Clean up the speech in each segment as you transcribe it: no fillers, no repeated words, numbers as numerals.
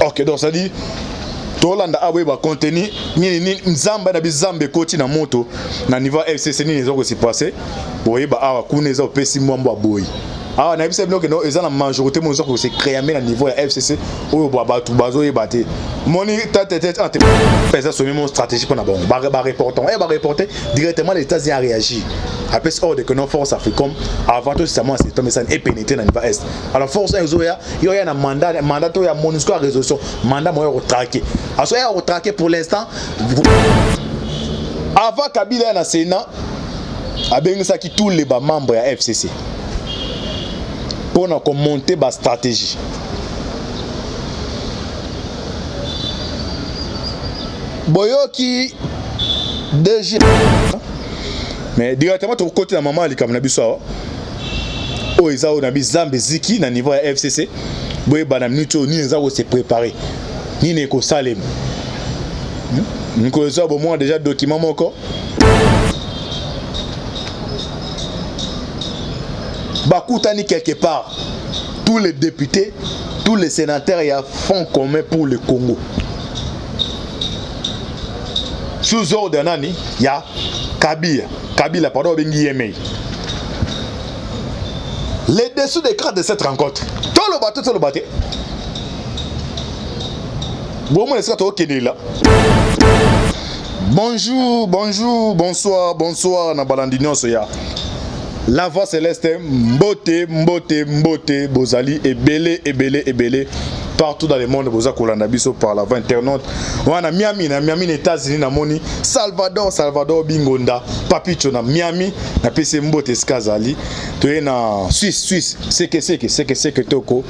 Ok, donc ça dit tolanda awe ba contenu ni nzamba na bizambe koti na moto na niveau FCC ni ezoko se passer boye ba awa kuneza opesi mwambo aboyi awa na bisa binoke no eza na majorité mo ezoko se créer na niveau ya FCC oyo ba tu bazo yebate moni tête entre pesa so même stratégie pour na bon ba reporter ba reporter directement les États-Unis a réagi après hors de que nos forces africaines avant tout ça c'est comme ça est pénétré dans le est alors force ezoya yo ya na mandat to ya MONUSCO résolution mandat mo retraquer aso ya retraquer pour l'instant avant Kabila na Sénat a bengisa ki tous les membres ya FCC pour na monter ba stratégie boyoki DG mais directement tu côté la maman ali comme na biso o ezao na bizambe ziki na niveau ya FCC boye bana minuto ni ezao se préparer ni ne ko salem ni ko ezao bo moi déjà document moko bakutani quelque part tous les députés tous les sénateurs y a fonds commun pour le Congo sous ordre nani ya Kabila pardon bengi yemei les dessous des cartes de cette rencontre tout le bateau bon moi est-ce que tu es là bonjour bonsoir na balandinion soya la voix céleste mbote bozali ebele partout dans le monde boza kolanda biso par la 20 internaute wana Miami États-Unis na moni Salvador Bingonda Papicho na Miami na PC mbote skazali to na Suisse c'est que toko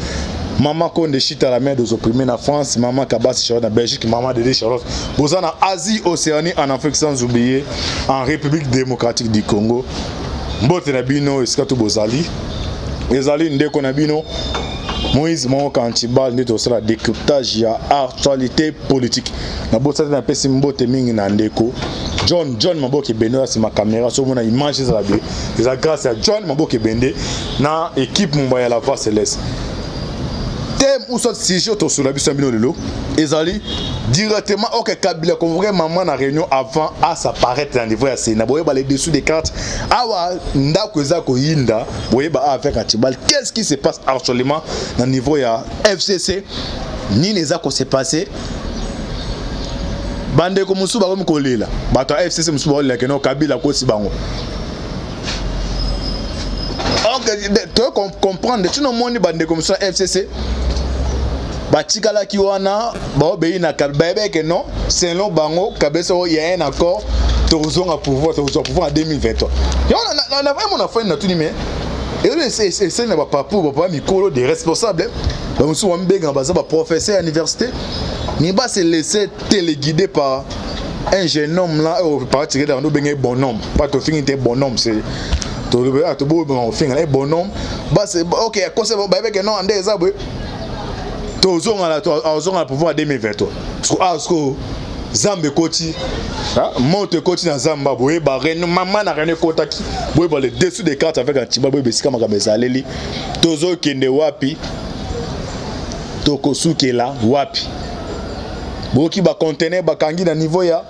Maman Konde Chita la mère des opprimés na France, Maman Kabas Charlotte na Belgique, Maman Dédé Charlotte. Boza na Asie, Océanie, en Afrique sans oublier en République démocratique du Congo. Mbote na bino eskato bozali. Ezali ndeko na bino Moïse Moko Antibal nito sala décryptage ya actualité politique. Na botsa na pesi mbote mingi na ndeko. John Maboke Bende c'est ma caméra sur mon image ça bien. C'est grâce à John Maboke Bende na équipe Mumbai la voix céleste. Thème ou soit sujet to sur la biso bino lelo. Ezali directement au Kabila comme vraiment na réunion avant à s'apparaître dans niveau ya Sénat. Boye ba les dessous des cartes. Awa ndako za ko yinda boye ba avec Antibal. Qu'est-ce qui se passe actuellement dans niveau ya FCC? Ni les a ko se passer. Bande ko musu ba ko mkolela. Bato FCC musu ba le keno Kabila ko si bango. Tu comprendre tu no moni bande ko musu FCC. Batikala ki wana ba obéi na Kabebe que non selon bango Kabeso il y a un accord tozonga pouvoir en 2023. On a vraiment fait na tout ni mais et c'est na ba papu ba mikolo des responsables ba musu wa mbenga baza ba professeur à l'université ni ba se laisser téléguider par un jeune homme là au parti dans benga bonhomme pas to finir un bonhomme c'est to bo bon finir un bonhomme ba c'est OK conseil ba que non ande ezabwe tozonga la pouvoir en 2023 parce que Zambe Koti monte Koti na Zamba boye ba reno maman na reno kotaki boye ba le dessous des cartes avec Antibal boye besika makabeza leli tozo kende wapi tokosuke la wapi boki ba conteneur ba kangi na niveau ya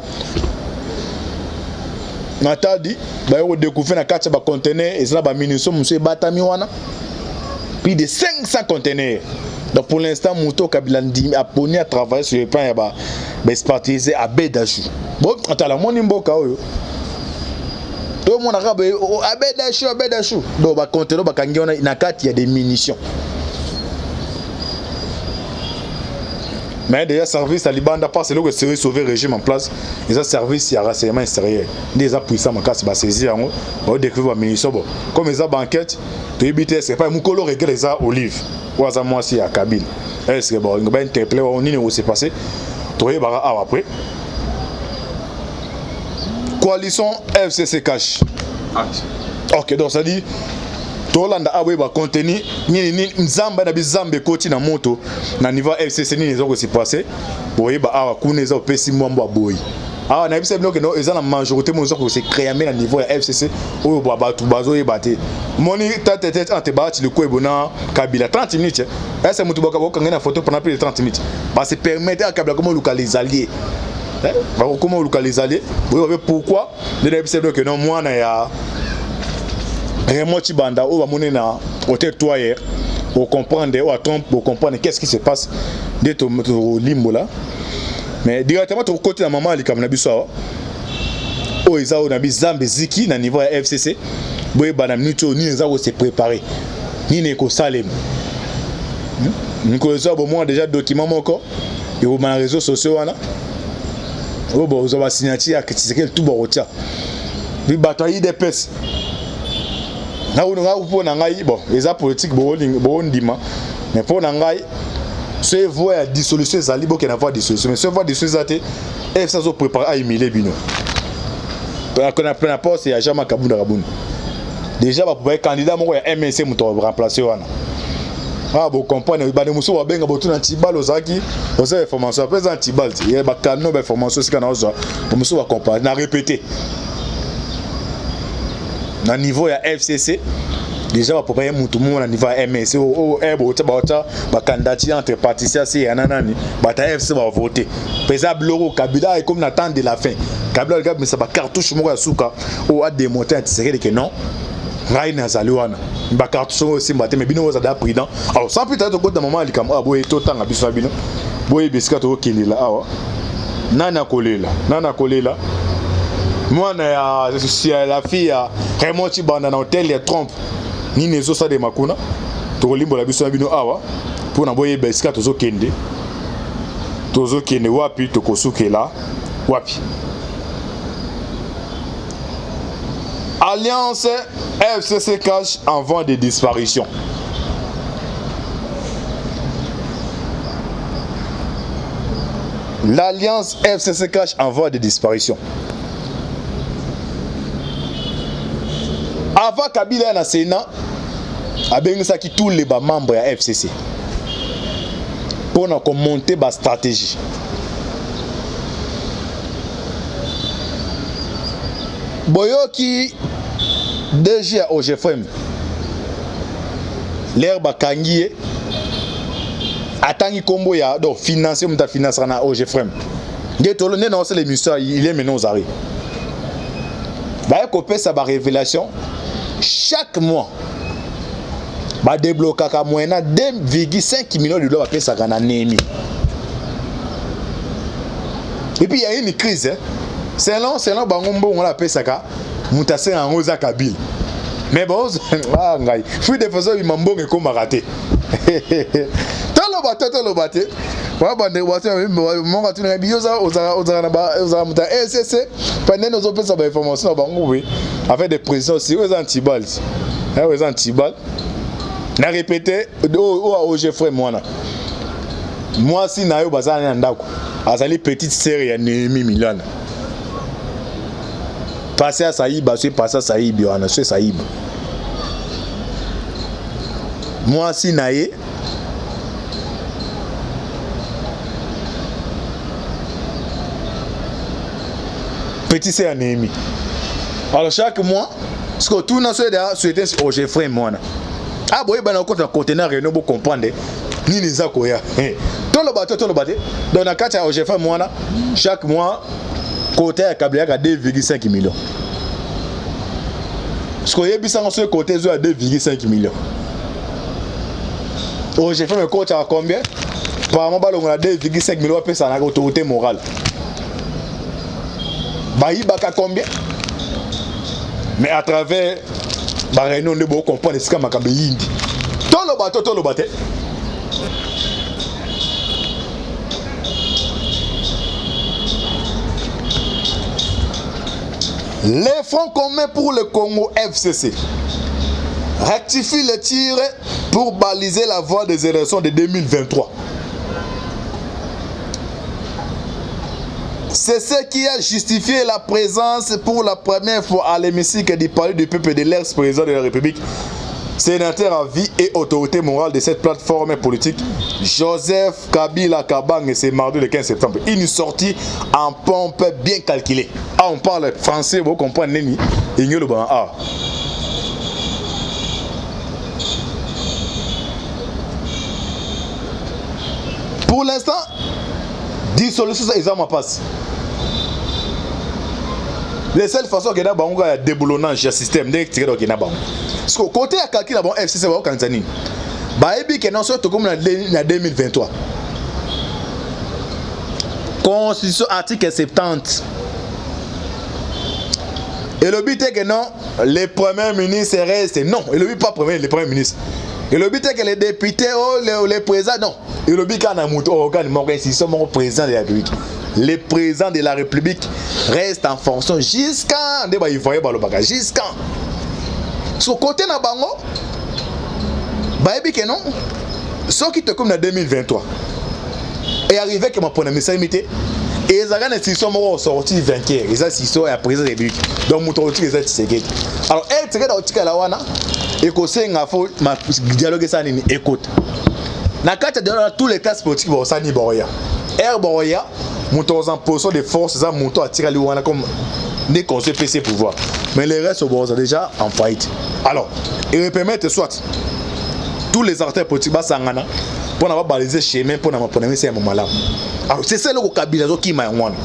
natadi ba yo découvrir na kati ba conteneur ezala ba munitions monsieur batami wana plus de 500 conteneurs. Donc pour l'instant, Mouto Kabila a poni à travailler sur le plan expertisé à Bédachou. Bon, attends, la mon imboka oyo. Tout le monde arabe à Bédachou. Donc ba conteneur ba kangi on na kati il y a des munitions. Mais déjà service à Libanda pas c'est là que c'est sauver régime en place. Les services il y a renseignement extérieur. Des puissants en cas ba saisir en on découvrir ba munitions bon. Comme les banquettes, tu éviter c'est pas mukolo regarde les olives. Waza moi si à Kabila. Est-ce que bon, on va interpeller on ni où c'est passé. Toi bara après. Coalition FCC cash. OK, donc ça dit Tolanda awe ba contenu ni nzamba na bizambe koti na moto na niveau FCC ni ezoko se passer. Boye ba awa kuneza opesi mwambo aboyi. Ah, na bisa que non, ils ont la majorité mon que c'est créé à niveau ya FCC ou tout bazo et baté. Moni tête en te battre le coup bona Kabila 30 minutes. Est-ce que mutuboka boka ngena photo pendant plus de 30 minutes. Bah c'est permettre à Kabila comment localiser alliés. Comment localiser alliés? Pourquoi? De na bisa que non moi na ya Raymond Chibanda ou va monner na hôtel Toyer pour comprendre ou à trompe pour comprendre qu'est-ce qui se passe de ton limbo là. Mais directement ton côté la maman ali comme na biso o ezao na bizambe ziki na niveau ya FCC boye bana minuto ni ezao se préparer ni ne ko salem ni ko ezao bo moi déjà document moko et au na réseaux sociaux wana o bo zo ba signature que c'est tout bon rotia bi bataille des pes na uno nga upo na ngai bon eza politique bo ndima mais pour na ngai ce voie à dissolution ezali bo kena voie dissolution mais ce voie dissolution zate FCC zo préparer à humilier bino qu'on a plein poste et à Jama Kabunda Kabunda déjà ba pouvoir candidat moko ya MNC muto remplacer wana ah bo comprendre ba de muso ba benga botu na tibal ozaki oza information après en tibal il ba canon ba information c'est kana oza bo muso ba comprendre na répéter na niveau ya FCC déjà ba pouvoir mutu mo na niveau ya MNC o bo ta ba candidature entre partis c'est yananani ba ta FCC va voter pesa bloro Kabila est comme n'attend de la fin Kabila le gars mais ça va cartouche moko ya suka o a démonter c'est que non ngai na zaliwana ba cartouche aussi maté mais bino za da président alors sans plus tard côté maman alikam boye to tanga biso bino boye bisika to kelela awa nana kolela mwana ya la fille ya Raymond Chibanda na hôtel ya Trump ni nezo sa de makuna to limbo la biso bino awa pour na boye bisika to kende wapi to kosukela wapi Alliance FCC cache en voie de disparition. L'Alliance FCC cache en voie de disparition. Avant Kabila na Sénat, abengisaki tous les membres ya FCC pour na monter ba stratégie. Boyoki DG à OGFM l'air bakangie atangi kombo ya donc financer muta financer na OGFM ngetolo ne na l'émission il est maintenant aux arrêts ba kopé ça ba révélation chaque mois ba débloquer ka moyena 2,5 millions de dollars pesa kana nemi et puis il y a une crise hein? Selon bangombo on la pesa ka mutase en rosa Kabila mais bon ah ngai fui défenseur il mambonge ko maraté tolo baté wa bande watu monga tuna bioza oza na muta SCC pendant nos opérations ba information bango oui avec des pressions aussi aux antibal na répété au frère moi si na yo bazana ndako azali petite sœur ya Némi Milan passer à Saïb, passer à Saïb, on a fait Saïb. Moi, si naïe, petit c'est un ennemi. Alors chaque mois, ce que tout le monde souhaite, c'est que je ferai moi. Ah, bon, ben on compte un conteneur et nous pour comprendre. Ni les akoya. Tout le bateau. Dans la carte, je fais moi chaque mois. Côté à Kabila à 2,5 millions. Ce qu'on y a bis en ce côté à 2,5 millions. Oh, j'ai fait mes comptes à combien? Par mon ballon à 2,5 millions après ça n'a autorité morale. Baï baka combien? Mais à travers la réunion de beaucoup comprendre ce qu'a Makabe Yindi. Tout le bateau. Les Fonds communs pour le Congo FCC rectifient le tir pour baliser la voie des élections de 2023. C'est ce qui a justifié la présence pour la première fois à l'hémicycle du palais du peuple de l'ex-président de la République, sénateur à vie et autorité morale de cette plateforme politique, Joseph Kabila Kabange, c'est mardi le 15 septembre. Une sortie en pompe bien calculée. Ah, on parle français, vous comprenez, Neni, Ignolo Ban. Ah. Pour l'instant, dissolution, ça, ils ont ma passe. La seule façon que nous avons de déboulonnage du système, c'est que nous avons. Parce que côté à calculer la FCC, nous avons Tanzanie. Baïbi que nous sommes comme en 2023. Constitution article 70. Et le but est que non, les premiers ministres restent. Non, et le but pas premier, les premiers ministres. Et le but est que les députés, les présidents, non. Et le but qu'on a monté organe, ils sont mon président de la République. Les présidents de la République restent en fonction jusqu'à jusqu'à ce côté na bango baïbi que non ce qui te comme en 2023 et arrivé que ma première limité et ils ont s'ils sont sortis vainqueurs ils ont s'ils sont à président de la République donc mon outil les c'est alors elle c'est que outil la wana et que c'est nga faut ma dialogue ça ni écoute na kata de tous les classes politiques bon ça ni boya air boya montos en position de force, ça monto à tirer l'ouana comme des conseils PC pouvoir. Mais les restes sont déjà en faillite. Alors, ils permettent soit tous les acteurs politiques sangana pour n'avoir balisé chemin pour n'avoir pas c'est un moment là. Alors c'est ça le Kabila qui m'a ouana.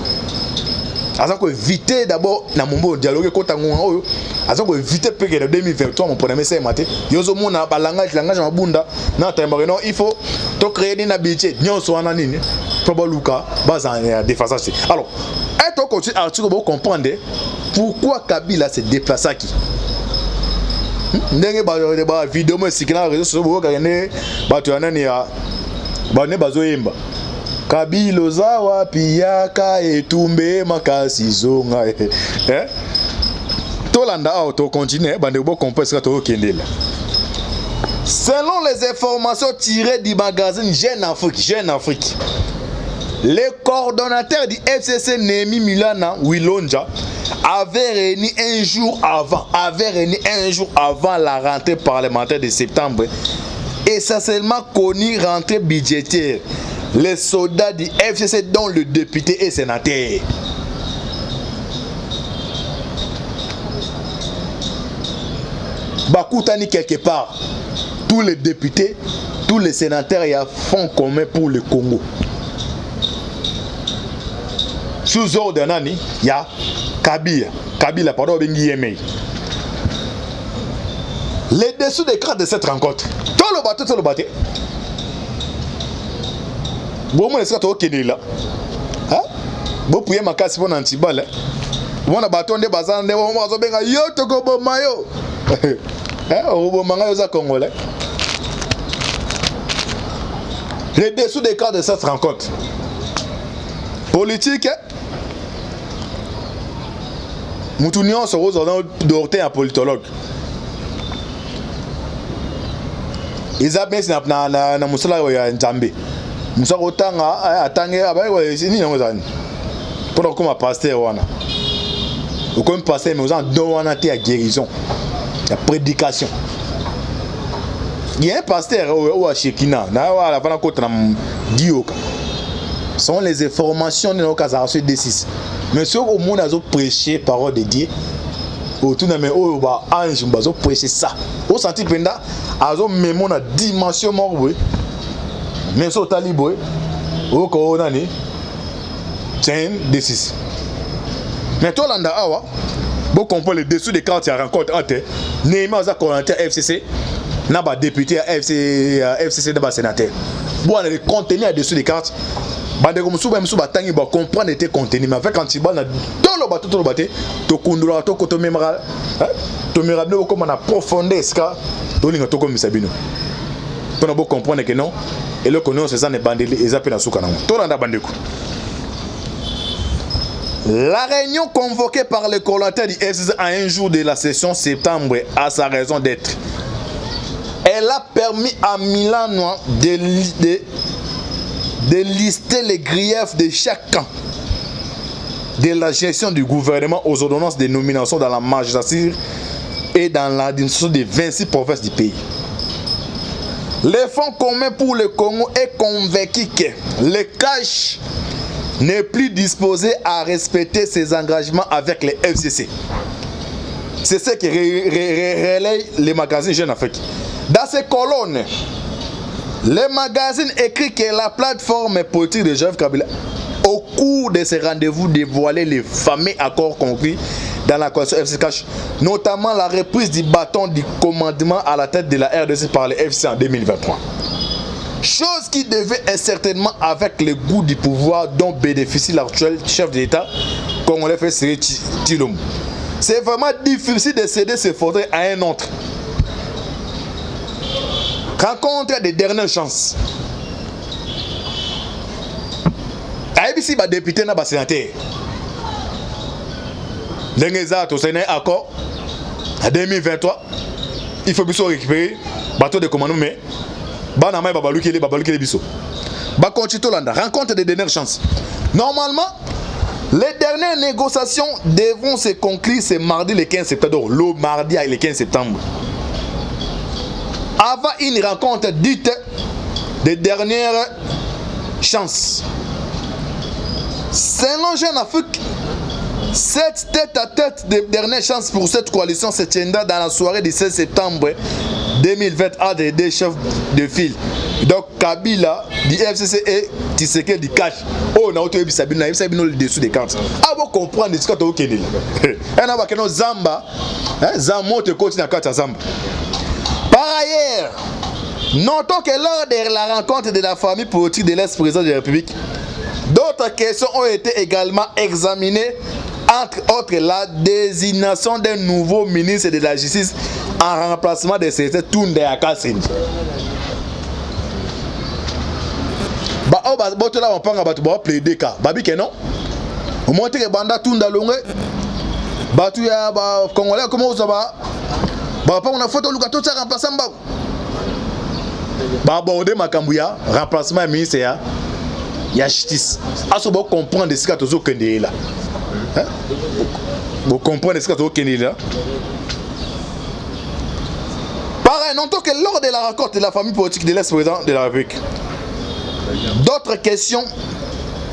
Alors que éviter d'abord na mon dialogue contre ngouana alors que éviter que en 2023 mon premier c'est maté. Yozo mona langage mabunda na temba non il faut to créer une habitude nyonso wana nini. Luka, déphasage. Alors, est-ce qu'on article pour comprendre pourquoi Kabila se déplace à qui? Ndenge ba vidéo mo sikina réseaux sociaux bo kagene ba tu anani ya ba ne bazo yemba Kabila zawa piyaka etumbe makasi zonga Tolanda auto continue ba ne bo comprendre to kendela. Selon les informations tirées du magazine Jeune Afrique, le coordonnateur du FCC Nemi Milana Wilonja avait réuni un jour avant la rentrée parlementaire de septembre, essentiellement connu rentrée budgétaire, les soldats du FCC dont le député et sénateur. Bakoutani quelque part, tous les députés, tous les sénateurs y a fonds commun pour le Congo. Sous ordre nani, il y a Kabila, pardon, Bengi Yemei. Les dessous des cartes de cette rencontre. Tout le bateau. Bon, moi, est-ce que tu es là? Hein? Bon, pour y ma casse pour Nantibal. Bon, on bâton de bazar, on va benga yo toko bo mayo. Hein? On va manger aux Congolais. Les dessous des cartes de cette rencontre. Politique. Moutunion se rose dans d'orté un politologue. Ils ont bien na musala ya Nzambe. Musala otanga atange abaye ni ngozani. Pour comme pasteur wana. Ou comme pasteur mais on don wana te à guérison. La prédication. Il y a un pasteur ou à Shekina, na wala vana kota na dioka. Sont les informations de nos cas à ce D6. Mais si au monde a prêché parole de Dieu, autour de mes anges, on prêcher ça. Au senti penda, azo même on a dimension morbe. Mais so taliboy, au koonani, tiens D6. Mais toi landa awa, bon comprend le dessous des cartes à rencontre entre Néma za coordinateur FCC, na ba député FCC de ba sénateur. Bon on a le contenu à dessous des cartes. Bande comme souba msuba tangi ba comprendre était contenu mais avec antiba na tout le bateau to kundura to koto memra to mirabne comme na profondeur ska to linga to comme sabino to na bo comprendre que non et le connaissance c'est ça ne bande les appels na souka na to landa bandeko. La réunion convoquée par le coordinateur du FCC à un jour de la session septembre a sa raison d'être. Elle a permis à Milano de lister les griefs de chaque camp de la gestion du gouvernement aux ordonnances de nomination dans la magistrature et dans l'administration des 26 provinces du pays. Le Fonds commun pour le Congo est convaincu que le cash n'est plus disposé à respecter ses engagements avec les FCC. C'est ce que relaye les magazines Jeune Afrique. Dans ces colonnes, le magazine écrit que la plateforme politique de Joseph Kabila, au cours de ces rendez-vous, dévoilait les fameux accords conclus dans la coalition FCC, notamment la reprise du bâton du commandement à la tête de la RDC par les FCC en 2023. Chose qui devait incertainement avec le goût du pouvoir dont bénéficie l'actuel chef de l'État, congolais Félix Tshilombo. C'est vraiment difficile de céder ce fauteuil à un autre. Rencontre des dernières chances. ABC va député na ba sénateur. L'engeza to c'est un accord en 2023. Il faut biso récupérer bateau de commandement mais bana mai babaluki les biso. Ba continue landa rencontre des dernières chances. Normalement les dernières négociations devront se conclure ce mardi le 15 septembre. Le mardi le 15 septembre. Avant une rencontre dite de dernière chance. Selon Jeune Afrique, cette tête-à-tête de dernière chance pour cette coalition se tiendra dans la soirée du 16 septembre 2020 entre les deux chefs de file. Donc Kabila du FCC et Tshisekedi du cash. Oh, na auto Sabino le dessous des cartes. Ah, vous comprenez ce que tu as dit. Et on a que nos Zamba, Zamba te continue à carte Zamba. Par ailleurs, notons que lors de la rencontre de la famille politique de l'ex-président de la République, d'autres questions ont été également examinées, entre autres la désignation d'un nouveau ministre de la Justice en remplacement de secrétaire Tunde Akassindi. Là on parle de plaider cas. Babi que non. On montre que banda Tunde Longue. Batu ya Congolais comment ça va? Pas on a photo Luka tout ça remplaçant ba. Ba aborder makambuya remplacement ministre ya justice. Aso bo comprendre ce que tozo kende là. Hein? Bo comprendre ce que tozo kende là. Pareil, notons que lors de la rencontre de la famille politique de l'ex-président de la République, d'autres questions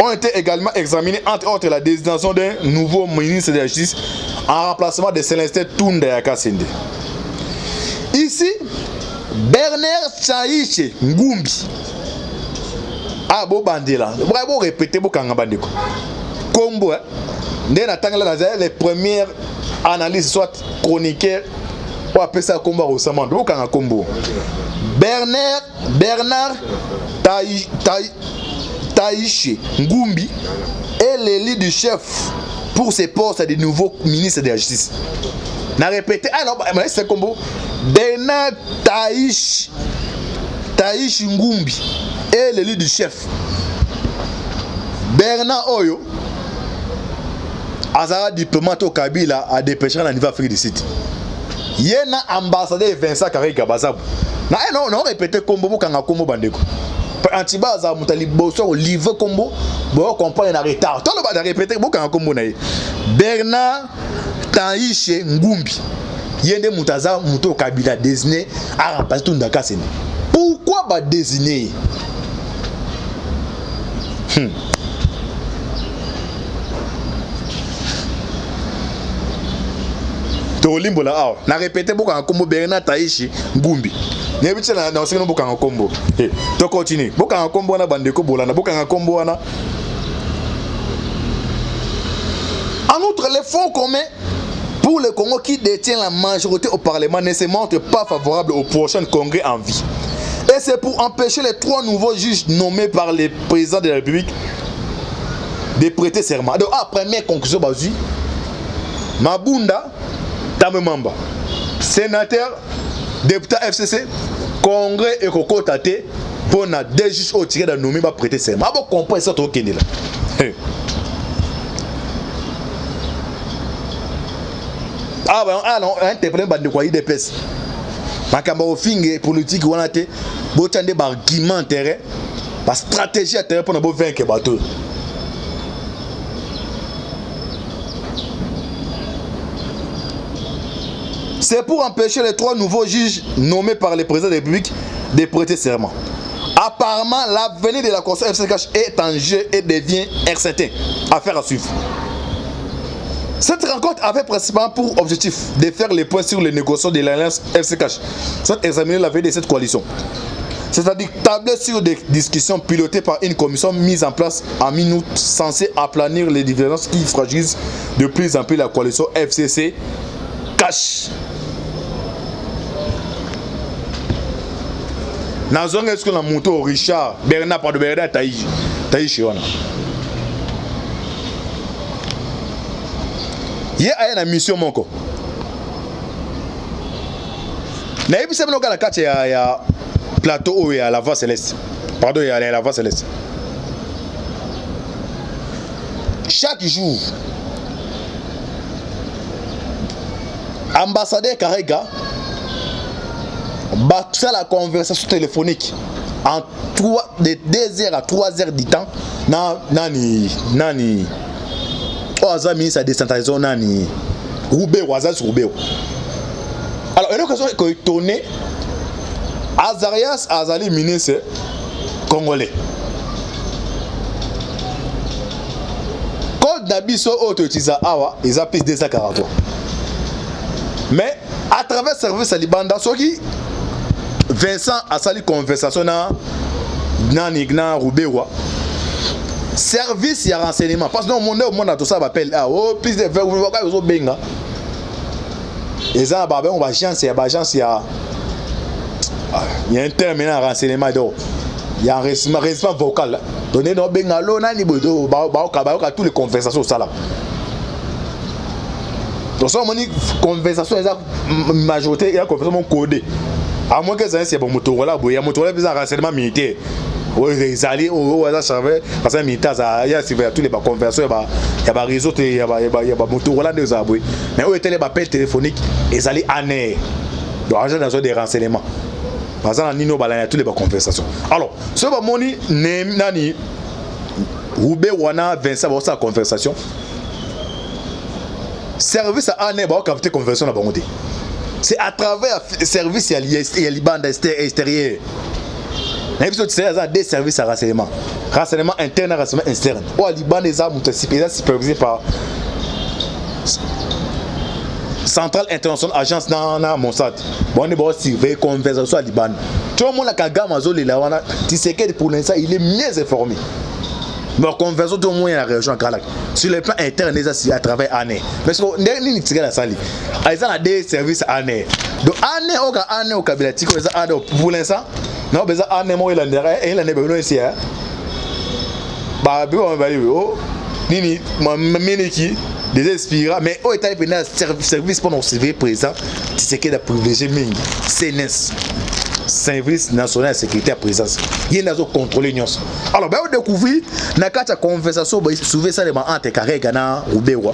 ont été également examinées, entre autres la désignation d'un nouveau ministre de la Justice en remplacement de Célestin Tunde Akassindi. Ici, Bernard Chaïche Ngumbi. Ah, bon bandela. Bravo, répétez, bon kangabandeko. Combo, hein. Les premières analyses, soit chroniqueurs, ou appeler ça combo au Samand. Bon combo. Bernard Taïche Ngumbi est l'élu du chef pour ses postes de nouveau ministre de la Justice. Na répété, alors c'est combo. Bernard Taïche Ngumbi est l'élu du chef. Bernard Oyo Azara diplomate au Kabila a dépêché dans le niveau Afrique du Sud. Il y a un ambassadeur Vincent Karé Gabazabu. Non, répétez combo pour qu'on combo bandeko. Antiba za mutali boso livre combo, bon comprendre en retard. Tout le monde a répété pour qu'on combo naï. Bernard Taïche Ngumbi. Il y a des mutaza muto Kabila désigné à remplacer tout Ndakasene. Pourquoi va désigner? Tolimbo la awa. Na répété beaucoup en combo Bernard Taïchi Ngumbi. N'ébite na na osino beaucoup en combo. To continue. Beaucoup en combo na bandeko bolana. Beaucoup en combo na. En outre, les fonds communs pour le Congo qui détient la majorité au Parlement ne se montrent pas favorables au prochain congrès en vie. Et c'est pour empêcher les 3 nouveaux juges nommés par le président de la République de prêter serment. Donc, première conclusion, Bazu, Mabunda, Tamemamba, sénateur, député FCC, congrès et Koko Tate, pour na 2 juges au tiré de nommer, va prêter serment. Vous comprenez ça, au Kenya. Non, interpellé par de quoi il dépêche. Makamba au finge politique on a été botande par argument intérêt par stratégie intérêt pour nous vaincre bateau. C'est pour empêcher les 3 nouveaux juges nommés par le président de la République de prêter serment. Apparemment, l'avenir de la coalition FCCH est en jeu et devient incertain. Affaire à suivre. Cette rencontre avait principalement pour objectif de faire les points sur les négociations de l'alliance FCCH, soit examiner l'avenir de cette coalition. C'est-à-dire tabler sur des discussions pilotées par une commission mise en place en minutes censée aplanir les différences qui fragilisent de plus en plus la coalition FCCH. Nazonga est-ce que la moto Richard Bernard pas de Bernard taï chiona. Il y a une mission moko. Na yebi se mnoka la kati ya plateau et à la voie céleste. Pardon, il y a la voie céleste. Chaque jour, ambassadeur Karega bat la conversation téléphonique en 2 heures à 3 heures du temps. Nani Oaza ministre de décentralisation nani Roubé Oaza sur Roubé. Alors une occasion que étonné Azarias Azali ministre congolais. Code Nabiso autotisa awa ils a plus 243. Mais à travers service à Libanda soki Vincent a sali conversation na Roubewa. Service ya renseignement parce que non monde a tout ça appelle plus de vous benga. Et ça ba on va chance ya il y a un terme maintenant renseignement donc il y a un renseignement vocal donné no benga lo nani bodo ba tous les conversations ça là. Donc ça on dit conversation eza majorité il y a conversation codée. À moins que ça c'est bon Motorola boya Motorola plus renseignement militaire. Les alliés au serveur parce que militaire il y a tous les conversations il y a réseau il y a Motorola des aboués. Mais où était les appels téléphoniques les alliés année. Donc agent dans des renseignements. Parce que Nino balaya tous les conversations. Alors, ce va moni nani Roubé wana Vincent ba sa conversation. Service à année ba capter conversation na bangote. C'est à travers service à Libanda extérieur. Mais il y a des services à renseignement. Renseignement interne et renseignement externe. Au Liban, les armes sont supervisées par Centrale Internationale Agence na Mossad. Bon, on est surveiller conversation à Liban. Tout le monde a Kagama Zoli là, tu sais que pour l'instant il est mieux informé. Mais conversation tout le monde est dans la région Galak. Sur le plan interne, c'est à travers année. Mais ce qu'on n'est pas la salle. Ils ont des services année. Donc année au Kabila Tiko, pour l'instant, non, mais année moi il a besoin ici. Bah bon, bah nini meniki des inspirants, mais au état de service pour nous servir présent, tu sais qu'il a privilégié mingi, CNS. Service national de sécurité à présence. Il y a un contrôle l'union. Alors, ben on découvre na kata conversation souvent ça les entre Karega na Roubewa.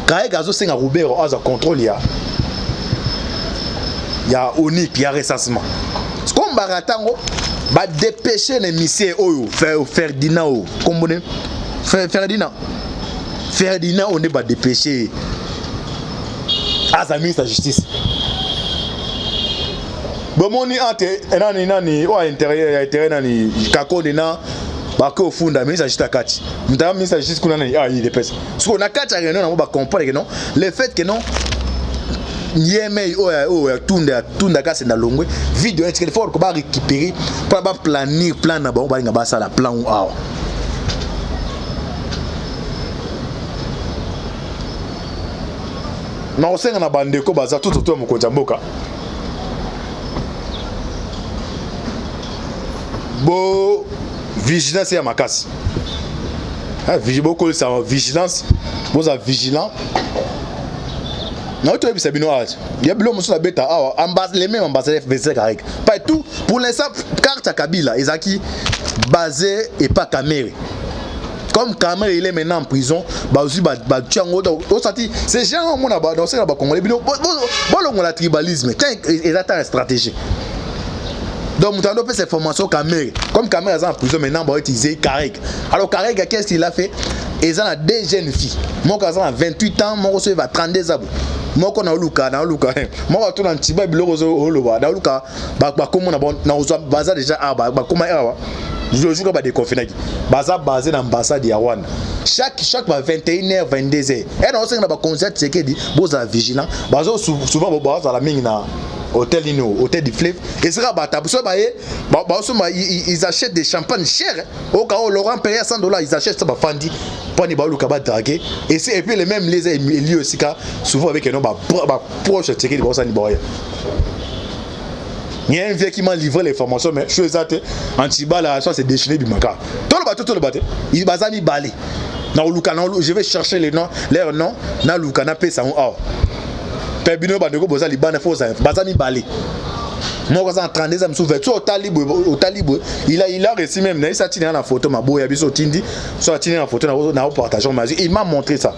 Karega zo senga Roubewa a contrôle ya ONIP ya recensement. Comme baratango ba dépêcher les messieurs oyo Ferdinand comme Ferdinand on est ba dépêcher à ministre de la justice. Bomoni ante nani wa intérieur nani kakode na bako funda ministre juste akati mutama ministre juste kuna nani il dépêche parce qu'on a quatre réunions on va comprendre que non le fait que non nieme tunda ka c'est na longwe vidéo est qu'il faut ko ba récupérer pour ba planning plan na ba nga ba ça la plan ou awa na osenga na bandeko baza tout autour mo mboka. Bo vigilance ya makasi. Beaucoup ça vigilance, vous êtes vigilant. Non, tu es bien noir. Il y a bien monsieur la bêta les mêmes ambassadeurs FVC Karega. Pas tout pour l'instant carte Kabila Ezaki basé et pas Kamere. Comme Kamere il est maintenant en prison, bah aussi bah tiango c'est gens on a dans c'est là Congolais. Bon on a tribalisme, ils attendent la stratégie. Donc Moutando fait ses formations caméra. Comme caméra est en prison maintenant, on va utiliser Karek. Alors Karek, qu'est-ce qu'il a fait? Ils ont deux jeunes filles. Moi, quand j'ai 28 ans, moi, je vais 32 ans. Moi, quand on a Luka, moi, je suis en Tiba, je suis en Luka, déjà, je joue comme des confinés. Basé dans l'ambassade de Yawan. Chaque 21h, 22h. Et on sait que dans le concert, c'est que vous êtes vigilant. Souvent, vous êtes à la mine. Hôtel hôtel du fleuve et sera ils achètent des champagnes chers au cas où Laurent paye $100 ils achètent ça Fandi pour ne pas le cabas draguer et puis les mêmes les lieux aussi souvent avec un nom proche de de ça ni boy. Il y a un vieux qui m'a livré les formations mais je suis exact anti-bal là ça c'est déchaîné bimaka tout le bateau il bazami balé je vais chercher les noms leurs noms na Lukana paye ça oh Pebino bandeko boza libana fo ça bazami balé moi quand en 32 ans souffert au talibo il a reçu même il s'est tiré en photo ma boya biso tindi soit tiré en photo na partageons mais il m'a montré ça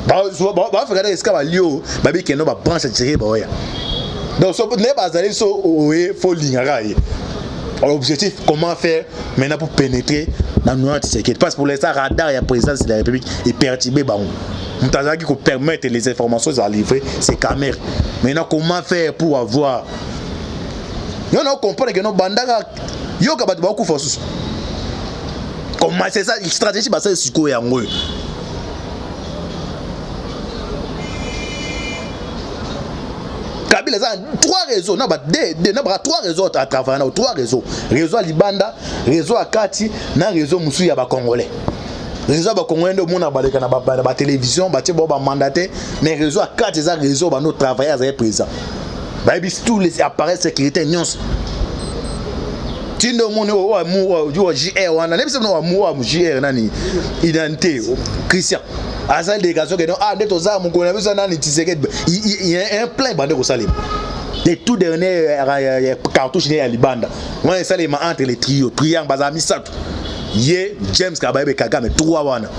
regarder est-ce que lio babi keno ba branche tiré boya donc so ne bazali so oé fo lingara l'objectif comment faire maintenant pour pénétrer dans notre sécurité parce pour l'instant radar et présidence de la République est perturbé bah Moutaza qui permettre les informations à livrer ces caméras. Maintenant, comment faire pour avoir. Nous comprenons que nos bandagas, yo kabati beaucoup force. Comment c'est ça, la stratégie basée sur quoi en gros. Kabila a trois réseaux, non trois réseaux à travers, trois réseaux. Réseau à Libanda, réseau à Kati, na réseau Moussouya ba Congolais. Réseau ba Congolais de monde baleka na ba télévision, ba tibo ba mandaté, mais réseau à 4 ça réseau ba nos travailleurs est présent. Ba bis tous les appareils sécurité nyons. Tindo monde o amour du JR wana, nem se no amour JR nani identité Christian. Asal délégation que ah net oza mon connaît ça nani Tshisekedi. Il y a un plein bande au Salim. Les tout derniers cartouches à Libanda. Moi ça les entre les trios, triangle bazami ça. Yé James Kabaye Kagame 3 wana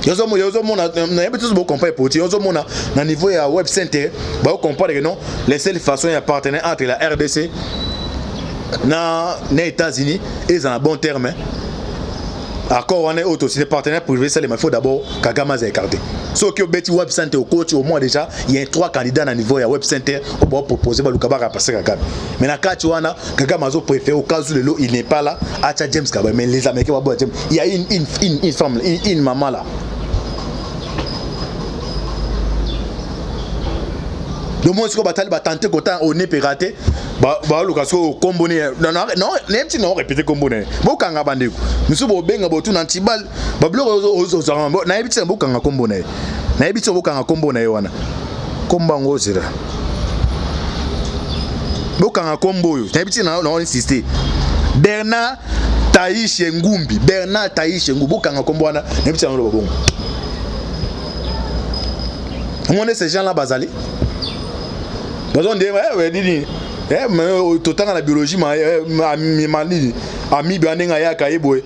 yozo mo na betu bo comprendre pour yozo mo na niveau ya web center ba comprendre que non les seules façons ya partenaire entre la RDC na États-Unis ils ont un bon terme accord on est auto c'est partenaire privé ça il faut d'abord Kagame a écarté so que beti web center au coach au moins déjà il y a 3 candidats à niveau ya web center on va proposer ba Lukaba passer Kagame mais na kati wana Kagame a préféré au cas où le lot il n'est pas là acha James Kabaye mais les Américains va boire il y a une femme une maman là le monde ce qu'on battle va tenter qu'autant on est piraté ba location comboné non même si non répéter comboné bo kanga bandeko musu bo benga bo tuna ntibal ba bloko ozanga na ebitse bo kanga comboné na ebitse bo kanga comboné wana komba ngozira bo kanga combo yo na ebitse na insister Bernard Taïche Ngumbi bo kanga combo wana na ebitse na lo bongo on est ces gens là bazali besoin de mais tout temps la biologie ami bianenga ya kaiboe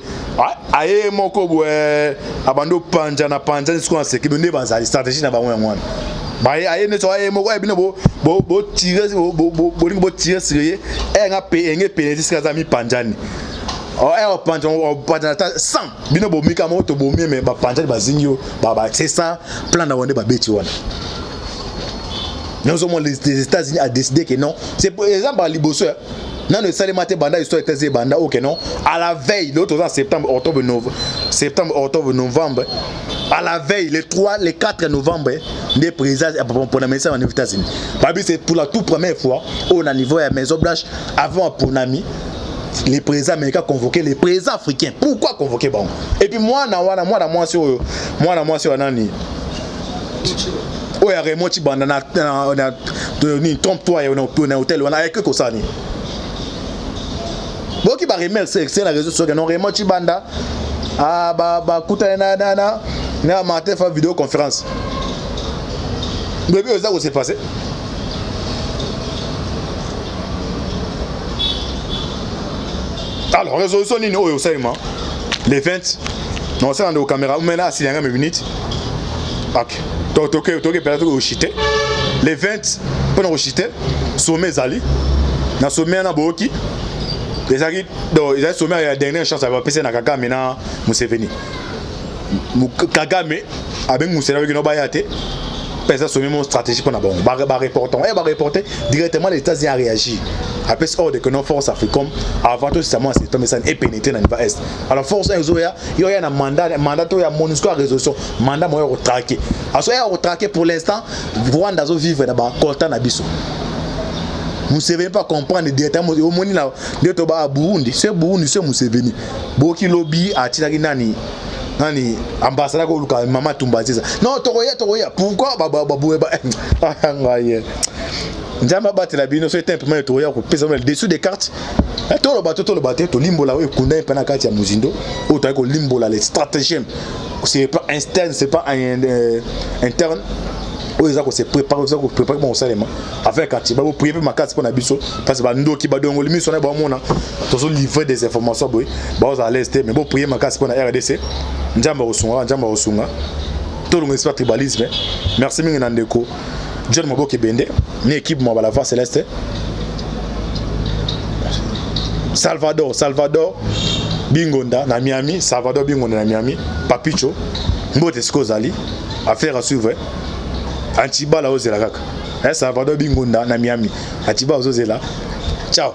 aye moko boe abando panja ce qu'on sait que ne bazali stratégie na ba wana ba aye ne so aye moko bino bo tirer bo tirer sérieux nga pénétrer ce que mi panjani panja 100 bino bo mika moto bo mais ba panjani bazingyo ba c'est ça plan na wonde ba beti wana. Nous sommes les États-Unis a décidé que non. C'est pour exemple à Liboso. Non, le salaire maté banda histoire était banda ok non. À la veille, l'autre septembre, octobre, novembre. À la veille, les 4 novembre, des présidents pour la maison en États-Unis. Babi c'est pour la toute première fois au niveau de la Maison Blanche avant pour Nami. Les présidents américains convoqués les présidents africains. Pourquoi convoquer bon? Et puis moi sur nani. Oh ya Raymond Chibanda na ni trompe-toi on a hôtel on a avec que ça ni bon qui va remercier c'est la réseau sur non Raymond Chibanda ba kuta na matin faire vidéo conférence bébé ça où s'est passé alors résolution ni au Saïma les 20 non c'est dans la caméra mais là s'il y a une minute ok. Donc, peut-être au chité. Les 20 pendant chité sommet zali na sommet na boki ezaki donc ezaki sommet ya dernière chance à passer na Kagame na Museveni Kagame avec Museveni qui no ba yate ça sommet mon stratégie pour na bon ba reporter directement les États-Unis a réagi après hors de que nos forces africaines avant tout ça c'est comme ça est pénétré dans le est alors force il y a un mandat to ya MONUSCO résolution mandat moi retraquer alors ya retraquer pour l'instant Rwanda zo vivre na ba coltan na biso Museveni pas comprendre directement au moni na de to ba Burundi c'est Museveni boki lobby a tinaki nani ambassadeur ko luka mama Tumbaziza non tokoya pourquoi Njamba batela bino so était un peu tokoya ko pesa le dessous des cartes to lo bato to limbola o kunda pena kati ya muzindo o to ko limbola les stratégies c'est pas externe c'est pas interne o ezako se préparer mon salema avec kati ba prier ma carte pour na biso parce que ba ndo ki ba dongo limiso na ba mona to so livrer des informations boy ba aux à l'est mais bo prier ma carte pour na RDC njamba osunga to lo esprit tribalisme merci mingi na ndeko John Moboke Bende ni équipe mo bala Céleste Salvador Bingonda na Miami Papicho Mbote Skozali affaire à suivre Antibala ozela kaka Salvador Bingonda na Miami Atiba ozela ciao.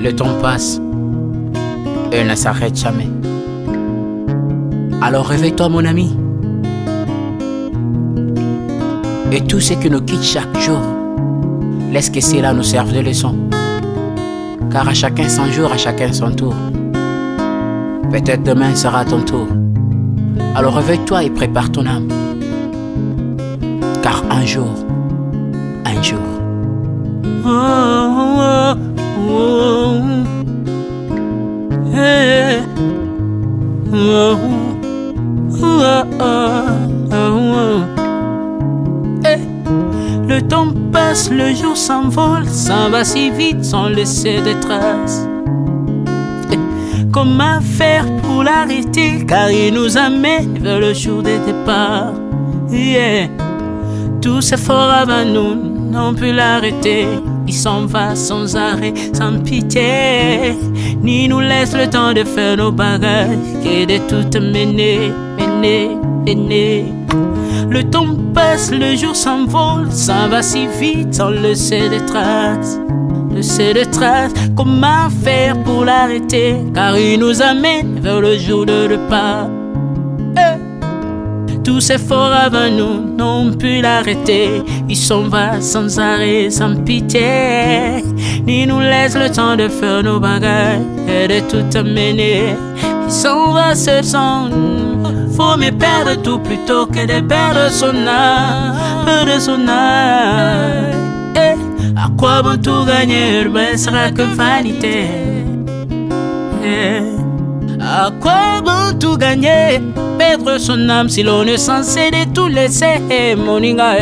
Le temps passe et ne s'arrête jamais. Alors réveille-toi mon ami. Et tout ce qui nous quitte chaque jour, laisse que cela nous serve de leçon. Car à chacun son jour, à chacun son tour. Peut-être demain sera ton tour. Alors réveille-toi et prépare ton âme. Car un jour. Oh, oh, oh, hey, oh, oh, oh, oh. Hey. Le temps passe, le jour s'envole, s'en va si vite sans laisser de traces. Hey. Comment faire pour l'arrêter, car il nous amène vers le jour de départ. Yeah. Tout s'effort avant nous, n'ont pu l'arrêter. Il s'en va sans arrêt, sans pitié, ni nous laisse le temps de faire nos bagages, que de tout mener. Le temps passe, le jour s'envole, s'en va si vite sans laisser de traces. Comment faire pour l'arrêter, car il nous amène vers le jour de repas. Tous ces forts avant nous n'ont pu l'arrêter. Il s'en va sans arrêt, sans pitié, ni nous laisse le temps de faire nos bagages et de tout amener. Il s'en va seul sans nous. Faut me perdre tout plutôt que de perdre son âme. À quoi bon tout gagner, ben sera que vanité. À quoi bon tout gagner, perdre son âme si l'on est censé de tout laisser. Moninga,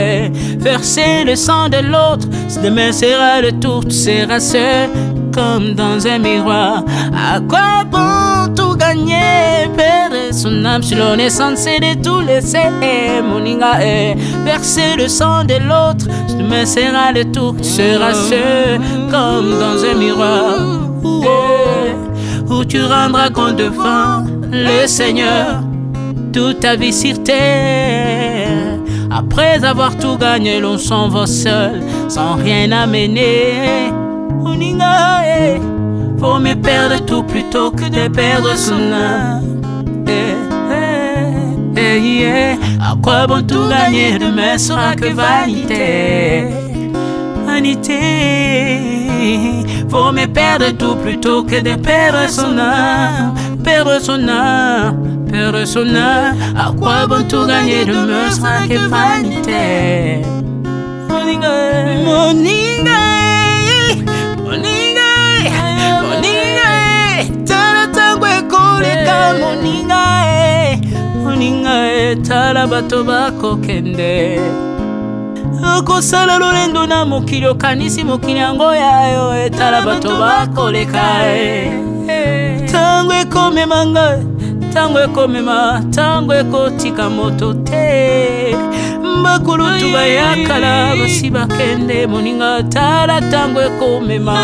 verser le sang de l'autre, demain sera le tour, tu seras seul comme dans un miroir. À quoi bon tout gagner, perdre son âme si l'on est censé de tout laisser. Moninga, verser le sang de l'autre, demain sera le tour, tu seras seul comme dans un miroir. Où tu rendras compte devant le Seigneur toute ta vie sur terre. Après avoir tout gagné, l'on s'en va seul, sans rien amener. Faut me perdre tout plutôt que de perdre son âme. À quoi bon tout gagner, demain sera que vanité. Faut me perdre tout plutôt que de perdre son âme. À quoi bon tout gagner, demain sera que vanité. Moninga, tala tangwe koleka. Moninga, tala bato bako kende. Kosala lolendo na mokili okanisi mokili yango yayo. Tala bato bakoleka. Tango ekomema ngai, tango ekomema, tango ekotika moto te. Bakulutu bayakala basi bakende moninga tala tango ekomema.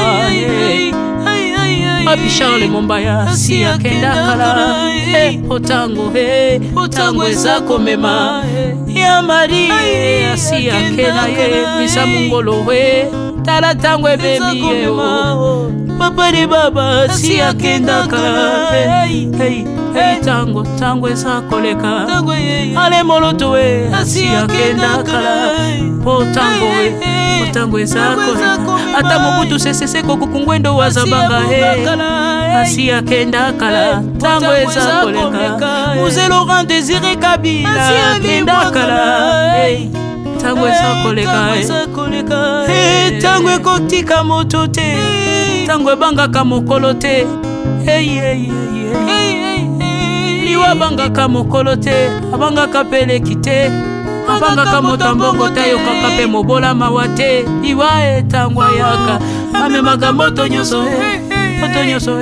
Papi Charles Mombaya si akenda kala. Otango otango eza komema. Ya Marie si akenda misa mungolo tala tango ebemi papa de baba si akenda kala. Tango tango eza koleka. Ale moloto si akenda kala. Po tango tango eza koleka. Ata mobutu sesese kokukungwendo wazabanga asi akenda kala. Tango eza koleka. Mzee Laurent Désiré Kabila akenda kala. Tango eza koleka. Tango ekotika moto te. Tango ebangaka mokolo te. Liwa bangaka mokolo te. Abangaka peleki te. Abangaka motambongo tayo kaka pe mobola mawa te. Liwa tango yaka amemaka moto nyonso moto nyonso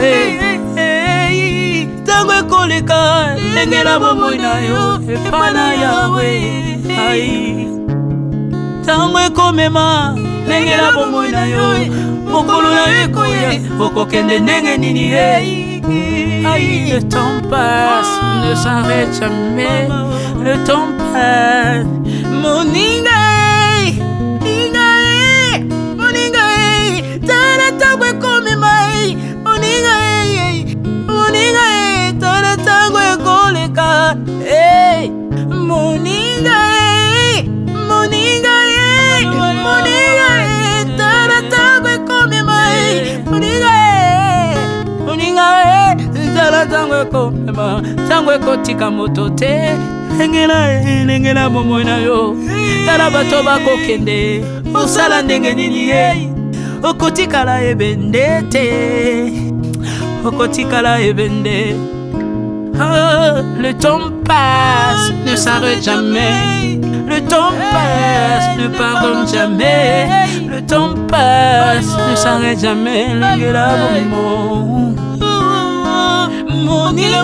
tango ekoleka. Engela bomoi na yo epana yawe. Tango ekomema engela bomoi na yo mokolo na yo ekoya okokende ndenge nini. Le temps passe, ne s'arrête jamais. Le temps passe. Moninga moninga tala tango ekomema. Moninga tala tango ekoleka. Moninga tala tango ekomema. Moninga tala tango ekomema. Tango ekotika moto te. Engela bomoi na yo. Tala bato bakokende osala ndenge nini okotikala ebende te. Okotikala ebende. Le temps passe, ne s'arrête jamais. Le temps passe, ne pardonne jamais. Le temps passe, ne s'arrête jamais. Engela bomoi Moninga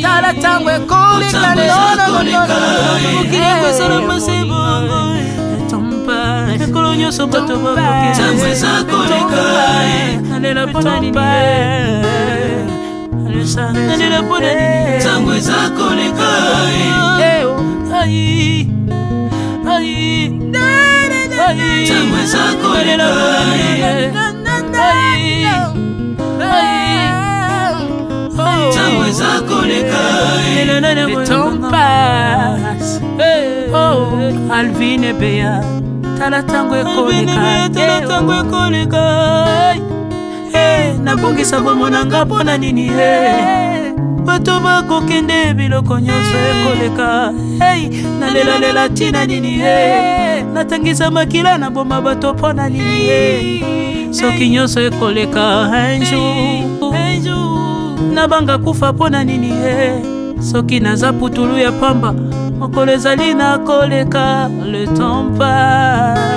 tala tango ekoleka. Ekolo nyonso bato bakokende. Nalela pona nini nalela pona nini. Tango eza koleka. Tango eza koleka. Tango eza koleka. Le temps passe. Alvin et Béa tala tango ekoleka. Tango ekoleka. Nabongisa bomonanga pona nini. Bato bakokende biloko nyonso ekoleka. Nalela tina nini. Natangisa makila na boma bato pona nini. Soki nyonso ekoleka. Un jour nabanga kufa pona nini. Soki naza putulu ya pamba mokolo ezali na koleka. Le temps passe.